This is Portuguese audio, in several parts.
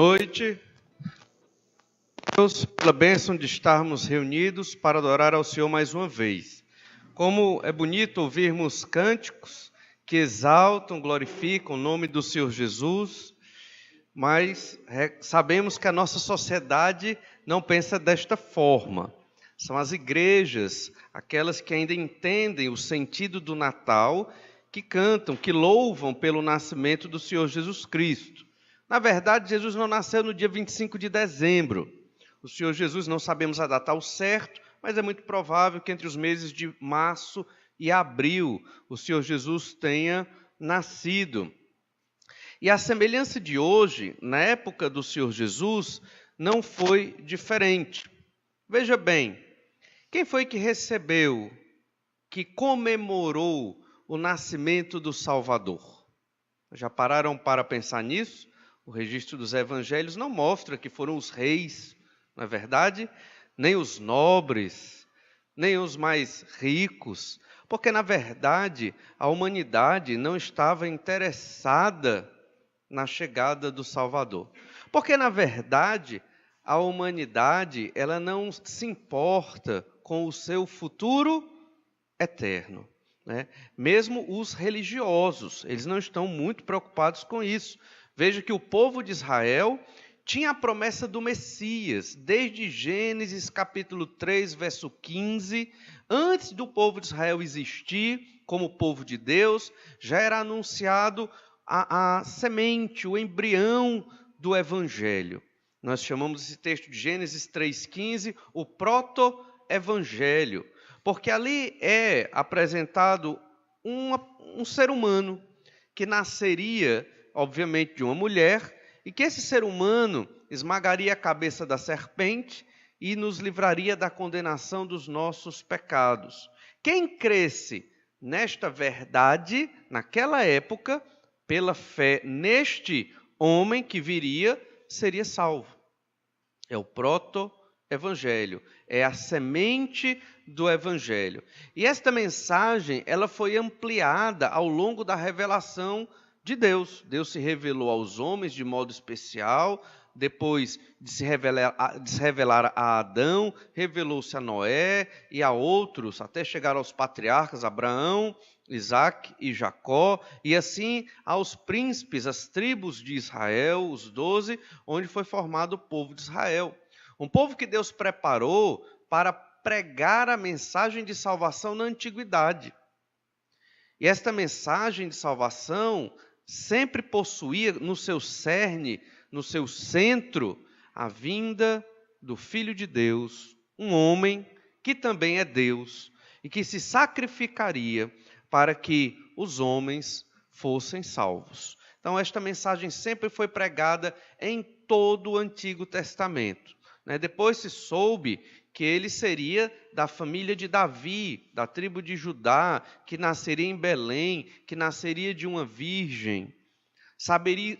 Noite, Deus, pela bênção de estarmos reunidos para adorar ao Senhor mais uma vez. Como é bonito ouvirmos cânticos que exaltam, glorificam o nome do Senhor Jesus, mas sabemos que a nossa sociedade não pensa desta forma. São as igrejas, aquelas que ainda entendem o sentido do Natal, que cantam, que louvam pelo nascimento do Senhor Jesus Cristo. Na verdade, Jesus não nasceu no dia 25 de dezembro. O Senhor Jesus, não sabemos a data ao certo, mas é muito provável que entre os meses de março e abril o Senhor Jesus tenha nascido. E a semelhança de hoje, na época do Senhor Jesus, não foi diferente. Veja bem, quem foi que recebeu, que comemorou o nascimento do Salvador? Já pararam para pensar nisso? O registro dos evangelhos não mostra que foram os reis, não é verdade? Nem os nobres, nem os mais ricos, porque, na verdade, a humanidade não estava interessada na chegada do Salvador. Porque, na verdade, a humanidade ela não se importa com o seu futuro eterno, né? Mesmo os religiosos, eles não estão muito preocupados com isso. Veja que o povo de Israel tinha a promessa do Messias, desde Gênesis capítulo 3, verso 15, antes do povo de Israel existir como povo de Deus, já era anunciado a semente, o embrião do Evangelho. Nós chamamos esse texto de Gênesis 3,15 o proto-evangelho, porque ali é apresentado um ser humano que nasceria, obviamente, de uma mulher, e que esse ser humano esmagaria a cabeça da serpente e nos livraria da condenação dos nossos pecados. Quem cresce nesta verdade, naquela época, pela fé neste homem que viria, seria salvo. É o proto-evangelho, é a semente do evangelho. E esta mensagem, ela foi ampliada ao longo da revelação de Deus. Deus se revelou aos homens de modo especial, depois de se revelar a Adão, revelou-se a Noé e a outros, até chegar aos patriarcas Abraão, Isaac e Jacó, e assim aos príncipes, as tribos de Israel, os 12, onde foi formado o povo de Israel. Um povo que Deus preparou para pregar a mensagem de salvação na antiguidade. E esta mensagem de salvação sempre possuía no seu cerne, no seu centro, a vinda do Filho de Deus, um homem que também é Deus e que se sacrificaria para que os homens fossem salvos. Então, esta mensagem sempre foi pregada em todo o Antigo Testamento. Depois se soube que ele seria da família de Davi, da tribo de Judá, que nasceria em Belém, que nasceria de uma virgem.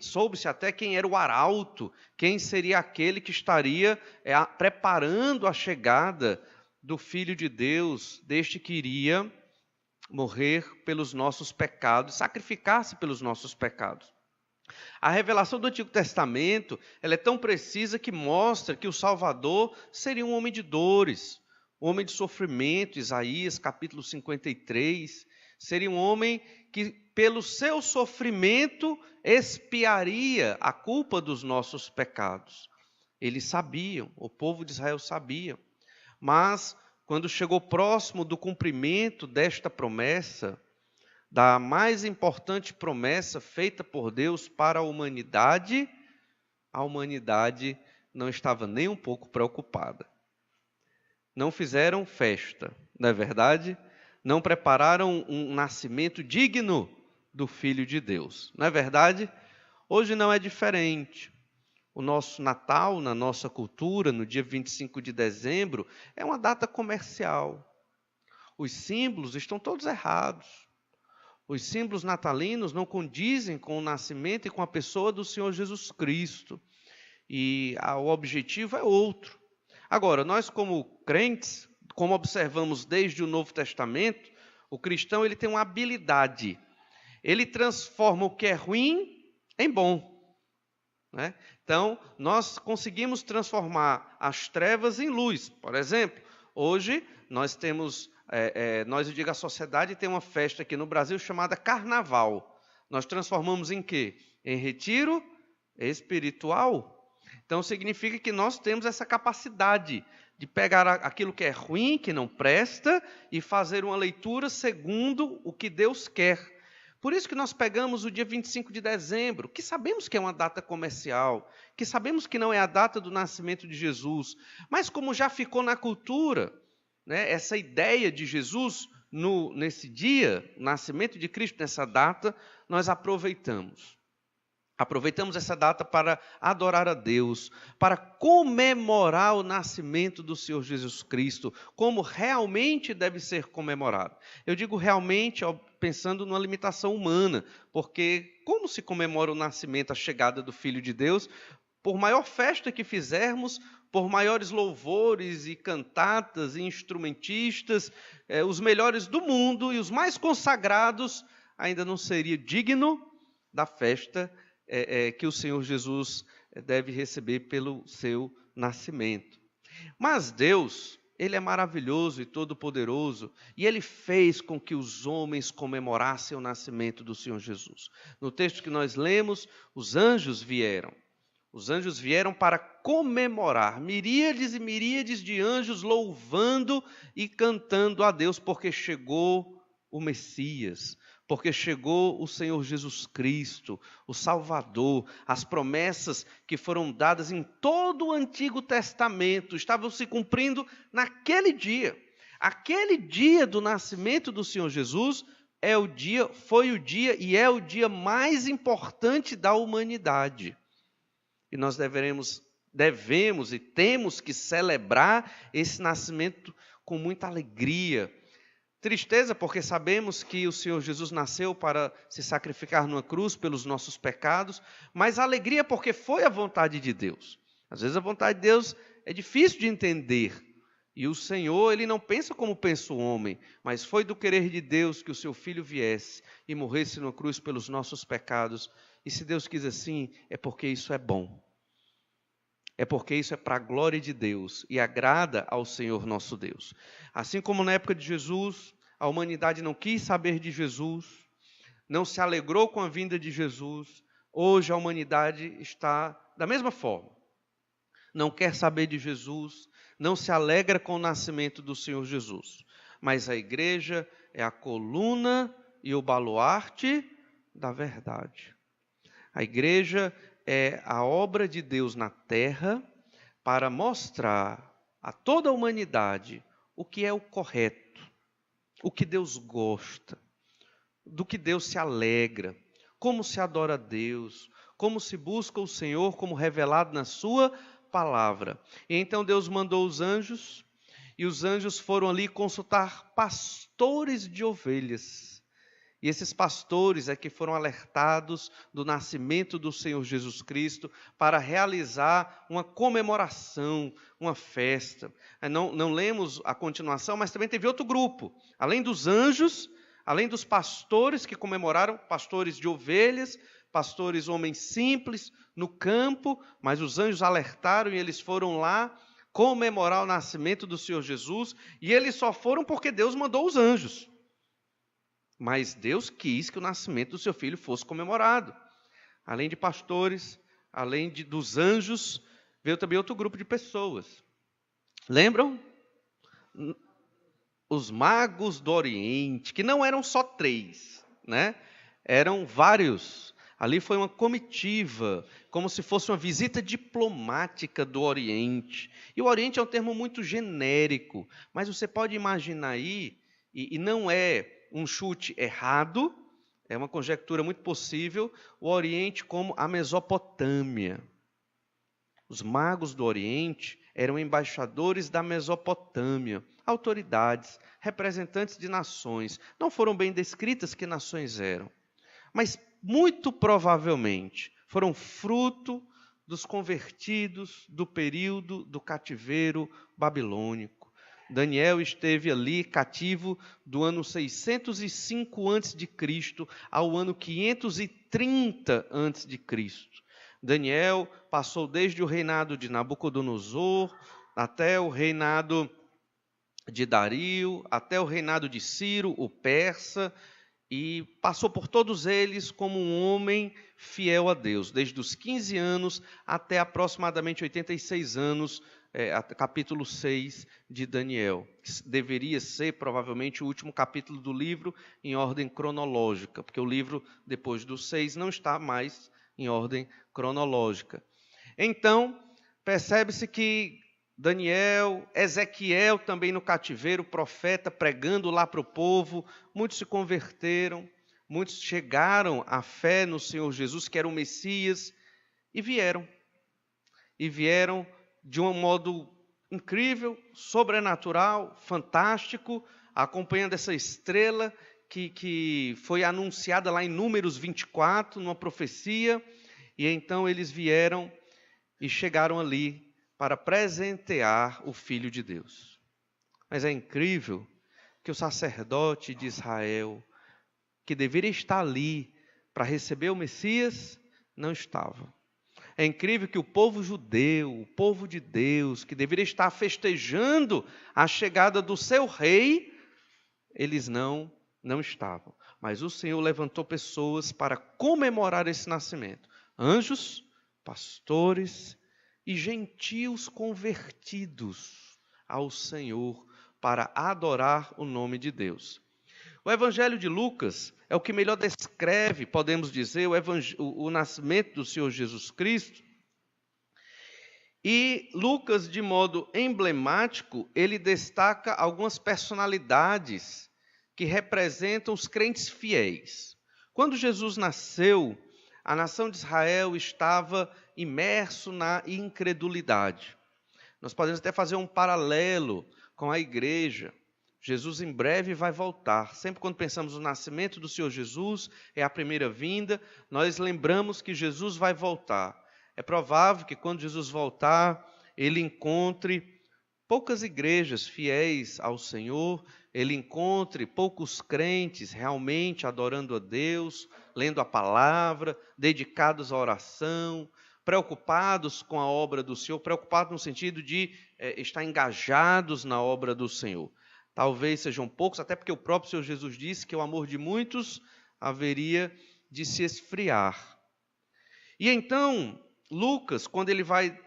Soube-se até quem era o arauto, quem seria aquele que estaria preparando a chegada do Filho de Deus, deste que iria morrer pelos nossos pecados, sacrificar-se pelos nossos pecados. A revelação do Antigo Testamento ela é tão precisa que mostra que o Salvador seria um homem de dores, um homem de sofrimento. Isaías capítulo 53, seria um homem que pelo seu sofrimento expiaria a culpa dos nossos pecados. Eles sabiam, o povo de Israel sabia, mas quando chegou próximo do cumprimento desta promessa, da mais importante promessa feita por Deus para a humanidade não estava nem um pouco preocupada. Não fizeram festa, não é verdade? Não prepararam um nascimento digno do Filho de Deus, não é verdade? Hoje não é diferente. O nosso Natal, na nossa cultura, no dia 25 de dezembro, é uma data comercial. Os símbolos estão todos errados. Os símbolos natalinos não condizem com o nascimento e com a pessoa do Senhor Jesus Cristo. E o objetivo é outro. Agora, nós como crentes, como observamos desde o Novo Testamento, o cristão ele tem uma habilidade. Ele transforma o que é ruim em bom. né? Então, nós conseguimos transformar as trevas em luz. Por exemplo, hoje nós temos, eu digo, a sociedade tem uma festa aqui no Brasil chamada Carnaval. Nós transformamos em quê? Em retiro espiritual. Então, significa que nós temos essa capacidade de pegar aquilo que é ruim, que não presta, e fazer uma leitura segundo o que Deus quer. Por isso que nós pegamos o dia 25 de dezembro, que sabemos que é uma data comercial, que sabemos que não é a data do nascimento de Jesus, mas como já ficou na cultura, né, essa ideia de Jesus nesse dia, o nascimento de Cristo nessa data, nós aproveitamos. Aproveitamos essa data para adorar a Deus, para comemorar o nascimento do Senhor Jesus Cristo, como realmente deve ser comemorado. Eu digo realmente pensando numa limitação humana, porque como se comemora o nascimento, a chegada do Filho de Deus? Por maior festa que fizermos, por maiores louvores e cantatas e instrumentistas, os melhores do mundo e os mais consagrados, ainda não seria digno da festa que o Senhor Jesus deve receber pelo seu nascimento. Mas Deus, Ele é maravilhoso e todo-poderoso, e Ele fez com que os homens comemorassem o nascimento do Senhor Jesus. No texto que nós lemos, os anjos vieram. Os anjos vieram para comemorar, miríades e miríades de anjos louvando e cantando a Deus, porque chegou o Messias, porque chegou o Senhor Jesus Cristo, o Salvador. As promessas que foram dadas em todo o Antigo Testamento estavam se cumprindo naquele dia. Aquele dia do nascimento do Senhor Jesus foi o dia e é o dia mais importante da humanidade. E nós devemos e temos que celebrar esse nascimento com muita alegria. Tristeza, porque sabemos que o Senhor Jesus nasceu para se sacrificar numa cruz pelos nossos pecados, mas alegria porque foi a vontade de Deus. Às vezes a vontade de Deus é difícil de entender, e o Senhor, Ele não pensa como pensa o homem, mas foi do querer de Deus que o seu Filho viesse e morresse numa cruz pelos nossos pecados, e se Deus quis assim, é porque isso é bom. É porque isso é para a glória de Deus e agrada ao Senhor nosso Deus. Assim como na época de Jesus, a humanidade não quis saber de Jesus, não se alegrou com a vinda de Jesus, hoje a humanidade está da mesma forma. Não quer saber de Jesus, não se alegra com o nascimento do Senhor Jesus. Mas a igreja é a coluna e o baluarte da verdade. A igreja é a obra de Deus na terra para mostrar a toda a humanidade o que é o correto, o que Deus gosta, do que Deus se alegra, como se adora a Deus, como se busca o Senhor como revelado na sua palavra. E então Deus mandou os anjos, e os anjos foram ali consultar pastores de ovelhas. E esses pastores é que foram alertados do nascimento do Senhor Jesus Cristo para realizar uma comemoração, uma festa. Não lemos a continuação, mas também teve outro grupo. Além dos anjos, além dos pastores que comemoraram, pastores de ovelhas, pastores homens simples no campo, mas os anjos alertaram e eles foram lá comemorar o nascimento do Senhor Jesus, e eles só foram porque Deus mandou os anjos. Mas Deus quis que o nascimento do seu filho fosse comemorado. Além de pastores, além dos anjos, veio também outro grupo de pessoas. Lembram? Os magos do Oriente, que não eram só 3, né? Eram vários. Ali foi uma comitiva, como se fosse uma visita diplomática do Oriente. E o Oriente é um termo muito genérico, mas você pode imaginar aí, e não é um chute errado, é uma conjectura muito possível, o Oriente como a Mesopotâmia. Os magos do Oriente eram embaixadores da Mesopotâmia, autoridades, representantes de nações. Não foram bem descritas que nações eram, mas muito provavelmente foram fruto dos convertidos do período do cativeiro babilônico. Daniel esteve ali cativo do ano 605 a.C. ao ano 530 a.C. Daniel passou desde o reinado de Nabucodonosor, até o reinado de Dario, até o reinado de Ciro, o persa, e passou por todos eles como um homem fiel a Deus, desde os 15 anos até aproximadamente 86 anos, capítulo 6 de Daniel, que deveria ser provavelmente o último capítulo do livro em ordem cronológica, porque o livro, depois do 6, não está mais em ordem cronológica. Então, percebe-se que Daniel, Ezequiel também no cativeiro, profeta, pregando lá para o povo, muitos se converteram, muitos chegaram à fé no Senhor Jesus, que era o Messias, e vieram de um modo incrível, sobrenatural, fantástico, acompanhando essa estrela que foi anunciada lá em Números 24, numa profecia, e então eles vieram e chegaram ali para presentear o Filho de Deus. Mas é incrível que o sacerdote de Israel, que deveria estar ali para receber o Messias, não estava. É incrível que o povo judeu, o povo de Deus, que deveria estar festejando a chegada do seu rei, eles não estavam. Mas o Senhor levantou pessoas para comemorar esse nascimento. Anjos, pastores e gentios convertidos ao Senhor para adorar o nome de Deus. O Evangelho de Lucas é o que melhor descreve, podemos dizer, o nascimento do Senhor Jesus Cristo. E Lucas, de modo emblemático, ele destaca algumas personalidades que representam os crentes fiéis. Quando Jesus nasceu, a nação de Israel estava imerso na incredulidade. Nós podemos até fazer um paralelo com a igreja. Jesus em breve vai voltar. Sempre quando pensamos no nascimento do Senhor Jesus, é a primeira vinda, nós lembramos que Jesus vai voltar. É provável que quando Jesus voltar, ele encontre poucas igrejas fiéis ao Senhor, ele encontre poucos crentes realmente adorando a Deus, lendo a palavra, dedicados à oração, preocupados com a obra do Senhor, preocupados no sentido de estar engajados na obra do Senhor. Talvez sejam poucos, até porque o próprio Senhor Jesus disse que o amor de muitos haveria de se esfriar. E então, Lucas, quando ele vai,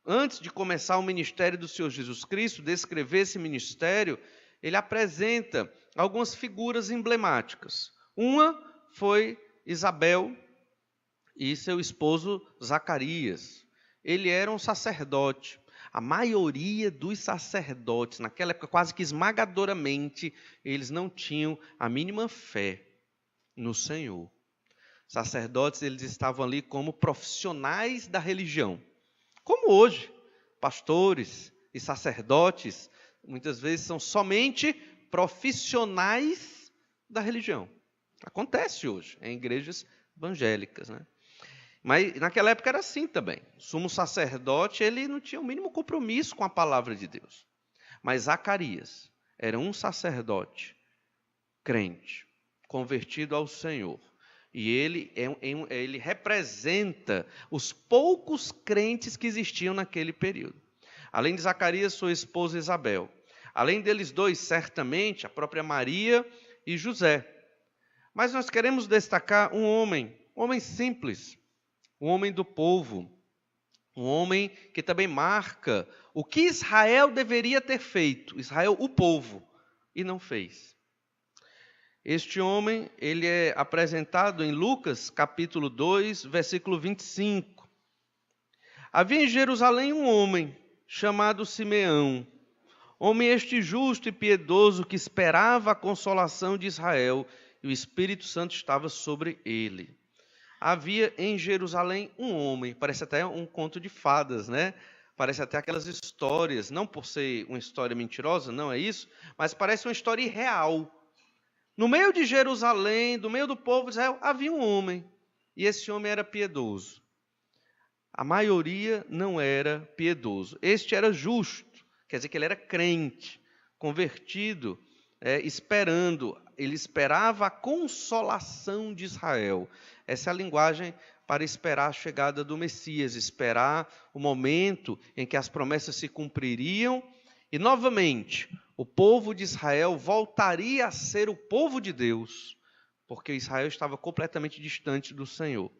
antes de começar o ministério do Senhor Jesus Cristo, descrever esse ministério, ele apresenta algumas figuras emblemáticas. Uma foi Isabel e seu esposo Zacarias. Ele era um sacerdote. A maioria dos sacerdotes, naquela época, quase que esmagadoramente, eles não tinham a mínima fé no Senhor. Sacerdotes, eles estavam ali como profissionais da religião. Como hoje, pastores e sacerdotes, muitas vezes são somente profissionais da religião. Acontece hoje em igrejas evangélicas, né? Mas naquela época era assim também. O sumo sacerdote, ele não tinha o mínimo compromisso com a palavra de Deus. Mas Zacarias era um sacerdote crente, convertido ao Senhor. E ele representa os poucos crentes que existiam naquele período. Além de Zacarias, sua esposa Isabel. Além deles dois, certamente, a própria Maria e José. Mas nós queremos destacar um homem simples, um homem do povo, um homem que também marca o que Israel deveria ter feito, Israel, o povo, e não fez. Este homem, ele é apresentado em Lucas, capítulo 2, versículo 25. Havia em Jerusalém um homem chamado Simeão, homem este justo e piedoso que esperava a consolação de Israel, e o Espírito Santo estava sobre ele. Havia em Jerusalém um homem, parece até um conto de fadas, né? Parece até aquelas histórias, não por ser uma história mentirosa, não é isso, mas parece uma história irreal. No meio de Jerusalém, no meio do povo de Israel, havia um homem, e esse homem era piedoso. A maioria não era piedoso. Este era justo, quer dizer que ele era crente, convertido, esperando. Ele esperava a consolação de Israel. Essa é a linguagem para esperar a chegada do Messias, esperar o momento em que as promessas se cumpririam e, novamente, o povo de Israel voltaria a ser o povo de Deus, porque Israel estava completamente distante do Senhor.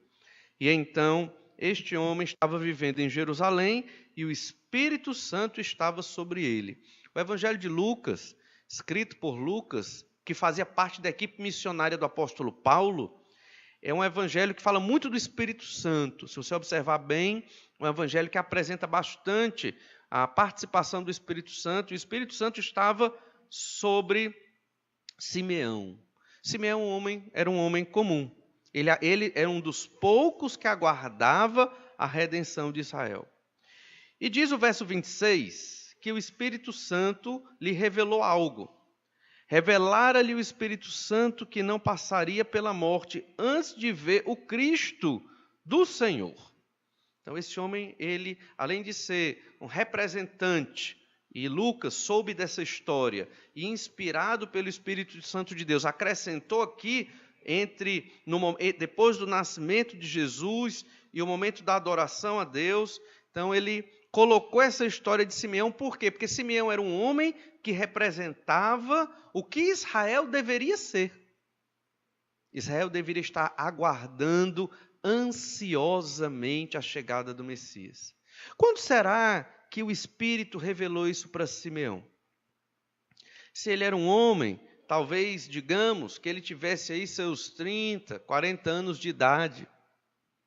E então, este homem estava vivendo em Jerusalém e o Espírito Santo estava sobre ele. O Evangelho de Lucas, escrito por Lucas, que fazia parte da equipe missionária do apóstolo Paulo, é um evangelho que fala muito do Espírito Santo. Se você observar bem, é um evangelho que apresenta bastante a participação do Espírito Santo. O Espírito Santo estava sobre Simeão. Simeão era um homem comum. Ele era um dos poucos que aguardava a redenção de Israel. E diz o verso 26 que o Espírito Santo lhe revelou algo. Revelara-lhe o Espírito Santo que não passaria pela morte antes de ver o Cristo do Senhor. Então esse homem, ele, além de ser um representante, e Lucas soube dessa história, e inspirado pelo Espírito Santo de Deus, acrescentou aqui, depois do nascimento de Jesus e o momento da adoração a Deus, então ele colocou essa história de Simeão, por quê? Porque Simeão era um homem que representava o que Israel deveria ser. Israel deveria estar aguardando ansiosamente a chegada do Messias. Quando será que o Espírito revelou isso para Simeão? Se ele era um homem, talvez, digamos, que ele tivesse aí seus 30, 40 anos de idade,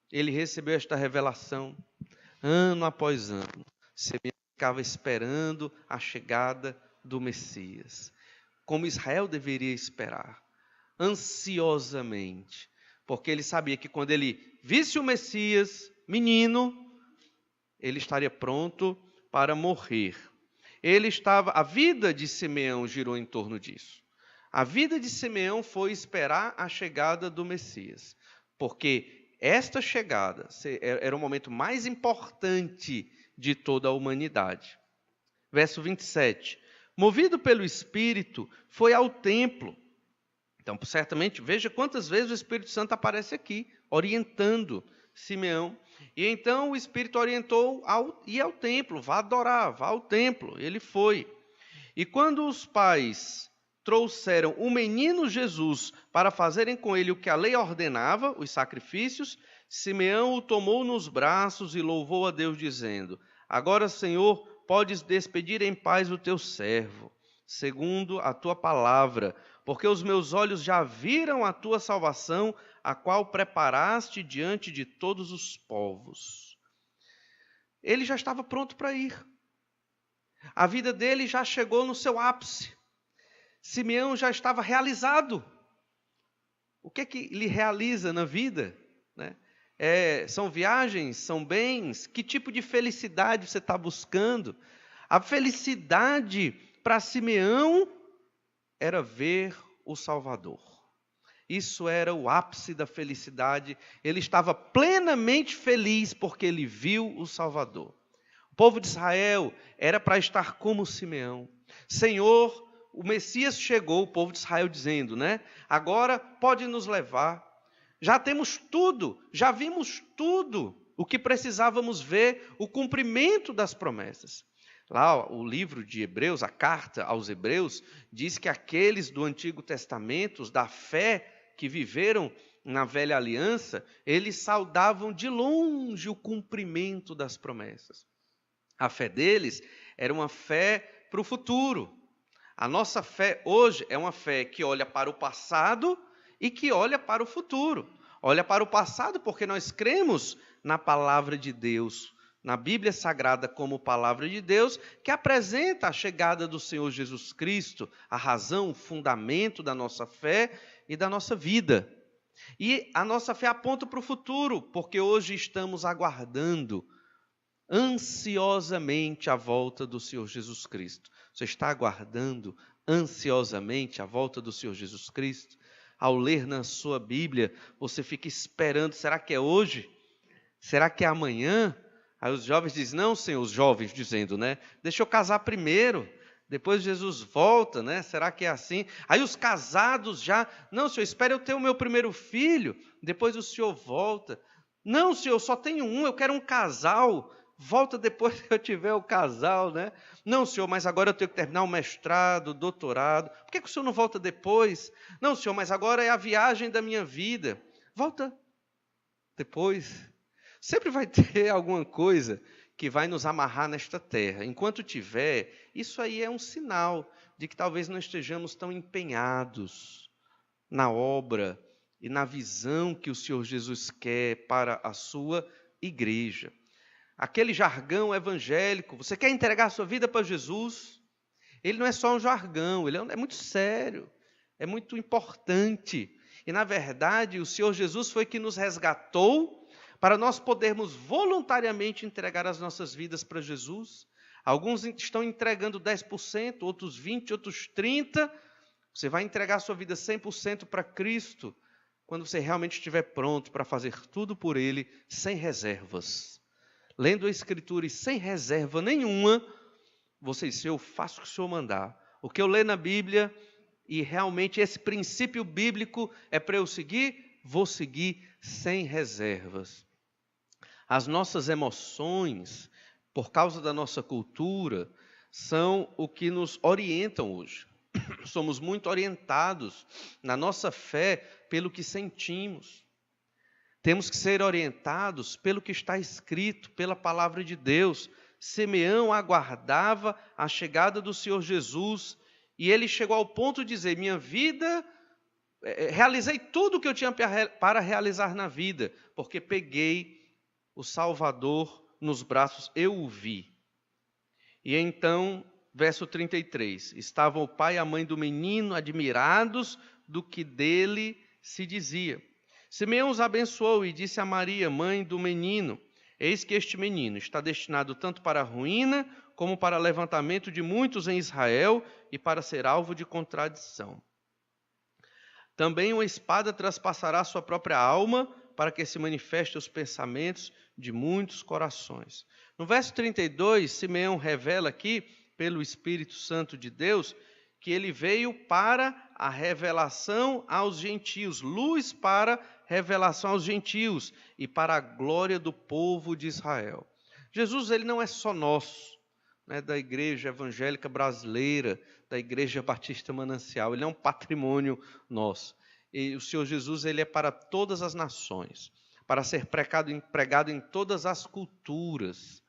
ele recebeu esta revelação. Ano após ano, Simeão ficava esperando a chegada do Messias, como Israel deveria esperar, ansiosamente, porque ele sabia que quando ele visse o Messias, menino, ele estaria pronto para morrer. A vida de Simeão girou em torno disso. A vida de Simeão foi esperar a chegada do Messias, porque esta chegada era o momento mais importante de toda a humanidade. Verso 27. Movido pelo Espírito, foi ao templo. Então, certamente, veja quantas vezes o Espírito Santo aparece aqui, orientando Simeão. E então o Espírito orientou a ir ao templo, vá adorar, vá ao templo. Ele foi. E quando os pais trouxeram o menino Jesus para fazerem com ele o que a lei ordenava, os sacrifícios, Simeão o tomou nos braços e louvou a Deus, dizendo: Agora, Senhor, podes despedir em paz o teu servo, segundo a tua palavra, porque os meus olhos já viram a tua salvação, a qual preparaste diante de todos os povos. Ele já estava pronto para ir. A vida dele já chegou no seu ápice. Simeão já estava realizado. O que é que lhe realiza na vida? Né? São viagens, são bens? Que tipo de felicidade você está buscando? A felicidade para Simeão era ver o Salvador. Isso era o ápice da felicidade. Ele estava plenamente feliz porque ele viu o Salvador. O povo de Israel era para estar como Simeão. Senhor, o Messias chegou, o povo de Israel dizendo, né? Agora pode nos levar. Já temos tudo, já vimos tudo o que precisávamos ver, o cumprimento das promessas. Lá o livro de Hebreus, a carta aos Hebreus, diz que aqueles do Antigo Testamento, os da fé que viveram na velha aliança, eles saudavam de longe o cumprimento das promessas. A fé deles era uma fé para o futuro. A nossa fé hoje é uma fé que olha para o passado e que olha para o futuro. Olha para o passado porque nós cremos na palavra de Deus, na Bíblia Sagrada como palavra de Deus, que apresenta a chegada do Senhor Jesus Cristo, a razão, o fundamento da nossa fé e da nossa vida. E a nossa fé aponta para o futuro, porque hoje estamos aguardando ansiosamente a volta do Senhor Jesus Cristo. Você está aguardando ansiosamente a volta do Senhor Jesus Cristo? Ao ler na sua Bíblia, você fica esperando, será que é hoje? Será que é amanhã? Aí os jovens dizem, não, Senhor, os jovens dizendo, né? Deixa eu casar primeiro, depois Jesus volta, né? Será que é assim? Aí os casados já, não, Senhor, espere eu ter o meu primeiro filho, depois o Senhor volta. Não, Senhor, só tenho um, eu quero um casal. Volta depois que eu tiver o casal, né? Não, Senhor, mas agora eu tenho que terminar o mestrado, o doutorado. Por que o Senhor não volta depois? Não, Senhor, mas agora é a viagem da minha vida. Volta depois. Sempre vai ter alguma coisa que vai nos amarrar nesta terra. Enquanto tiver, isso aí é um sinal de que talvez não estejamos tão empenhados na obra e na visão que o Senhor Jesus quer para a sua igreja. Aquele jargão evangélico, você quer entregar a sua vida para Jesus? Ele não é só um jargão, ele é muito sério, é muito importante. E, na verdade, o Senhor Jesus foi que nos resgatou para nós podermos voluntariamente entregar as nossas vidas para Jesus. Alguns estão entregando 10%, outros 20%, outros 30%. Você vai entregar a sua vida 100% para Cristo quando você realmente estiver pronto para fazer tudo por Ele, sem reservas. Lendo a Escritura e sem reserva nenhuma, você diz, eu faço o que o Senhor mandar. O que eu leio na Bíblia, e realmente esse princípio bíblico é para eu seguir, vou seguir sem reservas. As nossas emoções, por causa da nossa cultura, são o que nos orientam hoje. Somos muito orientados na nossa fé pelo que sentimos. Temos que ser orientados pelo que está escrito, pela palavra de Deus. Simeão aguardava a chegada do Senhor Jesus e ele chegou ao ponto de dizer, minha vida, realizei tudo o que eu tinha para realizar na vida, porque peguei o Salvador nos braços, eu o vi. E então, verso 33, estavam o pai e a mãe do menino admirados do que dele se dizia. Simeão os abençoou e disse a Maria, mãe do menino, eis que este menino está destinado tanto para a ruína, como para o levantamento de muitos em Israel e para ser alvo de contradição. Também uma espada traspassará sua própria alma, para que se manifeste os pensamentos de muitos corações. No verso 32, Simeão revela aqui, pelo Espírito Santo de Deus, que ele veio para a revelação aos gentios, luz para revelação aos gentios e para a glória do povo de Israel. Jesus, ele não é só nosso, né, da igreja evangélica brasileira, da igreja batista Manancial, ele é um patrimônio nosso. E o Senhor Jesus, ele é para todas as nações, para ser pregado em todas as culturas.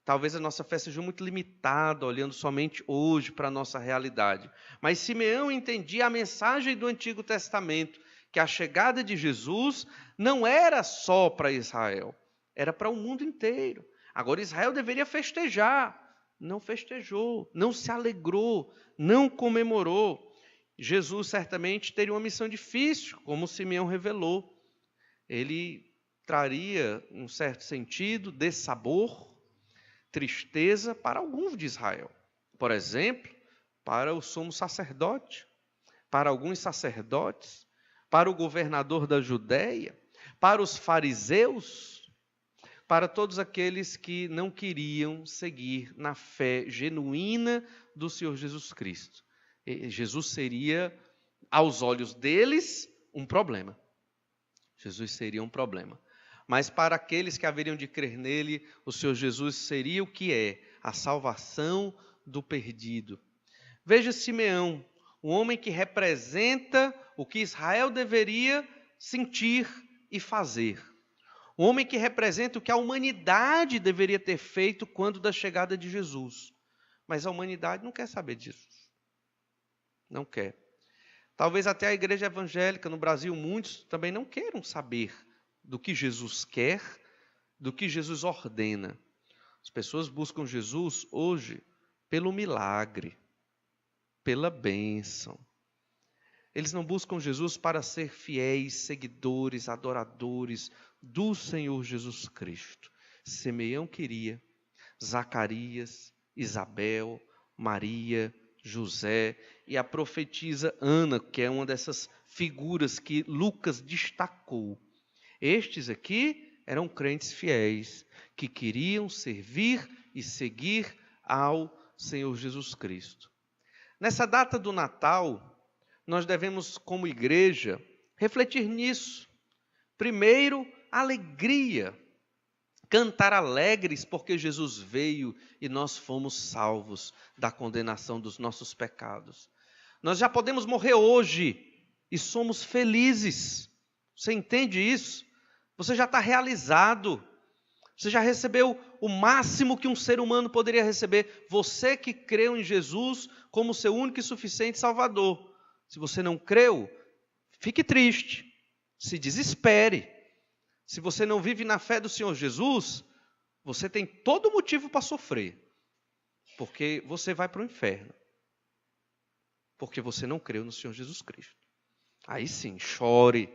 Talvez a nossa fé seja muito limitada, olhando somente hoje para a nossa realidade. Mas Simeão entendia a mensagem do Antigo Testamento, que a chegada de Jesus não era só para Israel, era para o mundo inteiro. Agora Israel deveria festejar, não festejou, não se alegrou, não comemorou. Jesus certamente teria uma missão difícil, como Simeão revelou. Ele traria, um certo sentido, dessabor, tristeza para alguns de Israel. Por exemplo, para o sumo sacerdote, para alguns sacerdotes, para o governador da Judéia, para os fariseus, para todos aqueles que não queriam seguir na fé genuína do Senhor Jesus Cristo. E Jesus seria, aos olhos deles, um problema. Jesus seria um problema. Mas para aqueles que haveriam de crer nele, o Senhor Jesus seria o que é? A salvação do perdido. Veja Simeão, um homem que representa o que Israel deveria sentir e fazer. Um homem que representa o que a humanidade deveria ter feito quando da chegada de Jesus. Mas a humanidade não quer saber disso. Não quer. Talvez até a igreja evangélica no Brasil, muitos também não queiram saber do que Jesus quer, do que Jesus ordena. As pessoas buscam Jesus hoje pelo milagre, pela bênção. Eles não buscam Jesus para ser fiéis, seguidores, adoradores do Senhor Jesus Cristo. Simeão queria, Zacarias, Isabel, Maria, José e a profetisa Ana, que é uma dessas figuras que Lucas destacou. Estes aqui eram crentes fiéis, que queriam servir e seguir ao Senhor Jesus Cristo. Nessa data do Natal, nós devemos, como igreja, refletir nisso. Primeiro, alegria, cantar alegres porque Jesus veio e nós fomos salvos da condenação dos nossos pecados. Nós já podemos morrer hoje e somos felizes. Você entende isso? Você já está realizado. Você já recebeu o máximo que um ser humano poderia receber. Você que creu em Jesus como seu único e suficiente Salvador. Se você não creu, fique triste, se desespere. Se você não vive na fé do Senhor Jesus, você tem todo motivo para sofrer. Porque você vai para o inferno. Porque você não creu no Senhor Jesus Cristo. Aí sim, chore,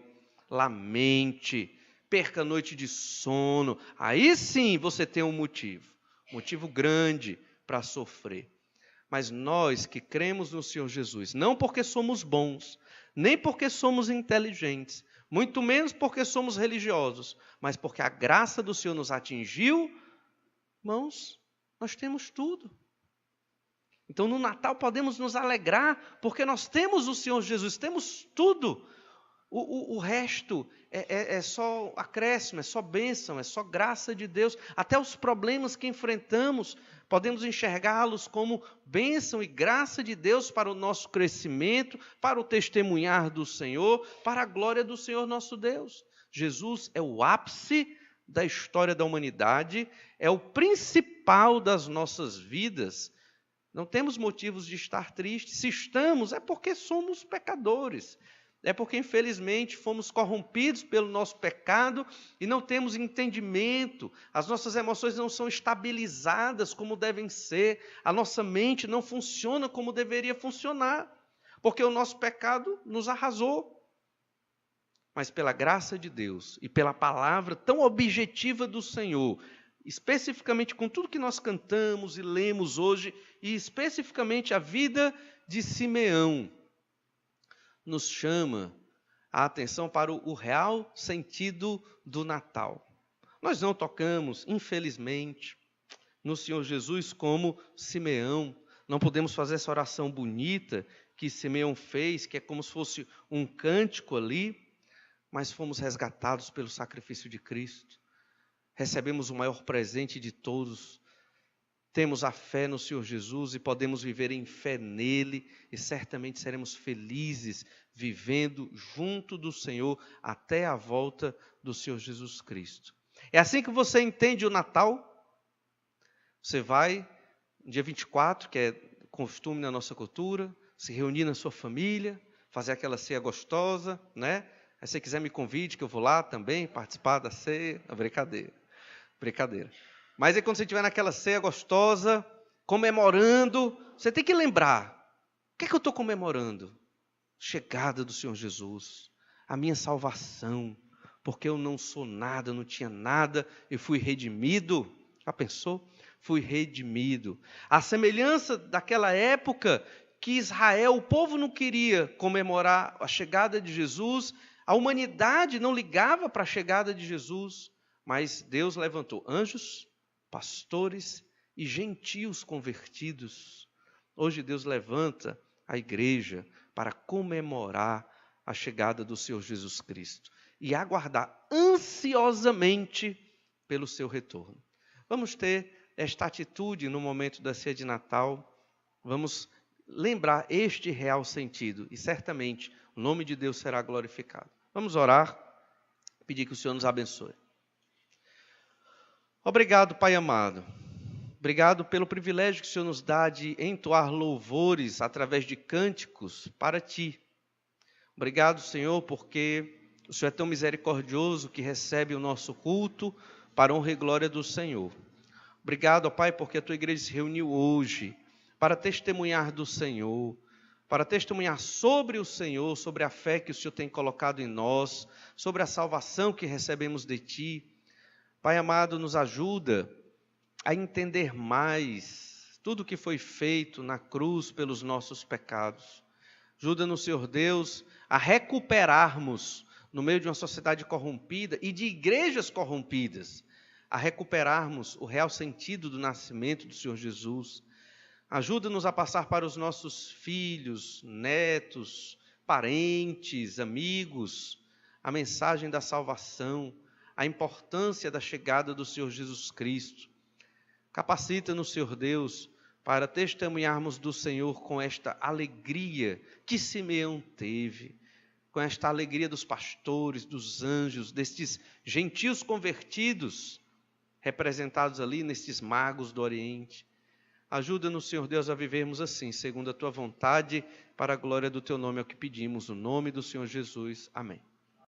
lamente, perca a noite de sono. Aí sim você tem um motivo grande para sofrer. Mas nós que cremos no Senhor Jesus, não porque somos bons, nem porque somos inteligentes, muito menos porque somos religiosos, mas porque a graça do Senhor nos atingiu, irmãos, nós temos tudo. Então no Natal podemos nos alegrar, porque nós temos o Senhor Jesus, temos tudo. O resto é só acréscimo, é só bênção, é só graça de Deus. Até os problemas que enfrentamos, podemos enxergá-los como bênção e graça de Deus para o nosso crescimento, para o testemunhar do Senhor, para a glória do Senhor nosso Deus. Jesus é o ápice da história da humanidade, é o principal das nossas vidas. Não temos motivos de estar tristes. Se estamos, é porque somos pecadores. É porque, infelizmente, fomos corrompidos pelo nosso pecado e não temos entendimento. As nossas emoções não são estabilizadas como devem ser. A nossa mente não funciona como deveria funcionar. Porque o nosso pecado nos arrasou. Mas pela graça de Deus e pela palavra tão objetiva do Senhor, especificamente com tudo que nós cantamos e lemos hoje, e especificamente a vida de Simeão, nos chama a atenção para o real sentido do Natal. Nós não tocamos, infelizmente, no Senhor Jesus como Simeão. Não podemos fazer essa oração bonita que Simeão fez, que é como se fosse um cântico ali, mas fomos resgatados pelo sacrifício de Cristo. Recebemos o maior presente de todos. Temos a fé no Senhor Jesus e podemos viver em fé nele e certamente seremos felizes vivendo junto do Senhor até a volta do Senhor Jesus Cristo. É assim que você entende o Natal? Você vai, no dia 24, que é costume na nossa cultura, se reunir na sua família, fazer aquela ceia gostosa, né? Aí se você quiser me convide, que eu vou lá também participar da ceia. Brincadeira. Mas aí quando você estiver naquela ceia gostosa, comemorando, você tem que lembrar, o que é que eu estou comemorando? Chegada do Senhor Jesus, a minha salvação, porque eu não sou nada, não tinha nada, e fui redimido. Já pensou? Fui redimido. A semelhança daquela época que Israel, o povo não queria comemorar a chegada de Jesus, a humanidade não ligava para a chegada de Jesus, mas Deus levantou anjos, pastores e gentios convertidos. Hoje Deus levanta a igreja para comemorar a chegada do Senhor Jesus Cristo e aguardar ansiosamente pelo seu retorno. Vamos ter esta atitude no momento da ceia de Natal, vamos lembrar este real sentido e certamente o nome de Deus será glorificado. Vamos orar, pedir que o Senhor nos abençoe. Obrigado, Pai amado. Obrigado pelo privilégio que o Senhor nos dá de entoar louvores através de cânticos para Ti. Obrigado, Senhor, porque o Senhor é tão misericordioso que recebe o nosso culto para a honra e glória do Senhor. Obrigado, ó Pai, porque a Tua igreja se reuniu hoje para testemunhar do Senhor, para testemunhar sobre o Senhor, sobre a fé que o Senhor tem colocado em nós, sobre a salvação que recebemos de Ti. Pai amado, nos ajuda a entender mais tudo o que foi feito na cruz pelos nossos pecados. Ajuda-nos, Senhor Deus, a recuperarmos, no meio de uma sociedade corrompida e de igrejas corrompidas, a recuperarmos o real sentido do nascimento do Senhor Jesus. Ajuda-nos a passar para os nossos filhos, netos, parentes, amigos, a mensagem da salvação, a importância da chegada do Senhor Jesus Cristo. Capacita-nos, Senhor Deus, para testemunharmos do Senhor com esta alegria que Simeão teve, com esta alegria dos pastores, dos anjos, destes gentios convertidos, representados ali nestes magos do Oriente. Ajuda-nos, Senhor Deus, a vivermos assim, segundo a Tua vontade, para a glória do Teu nome, é o que pedimos, no nome do Senhor Jesus. Amém.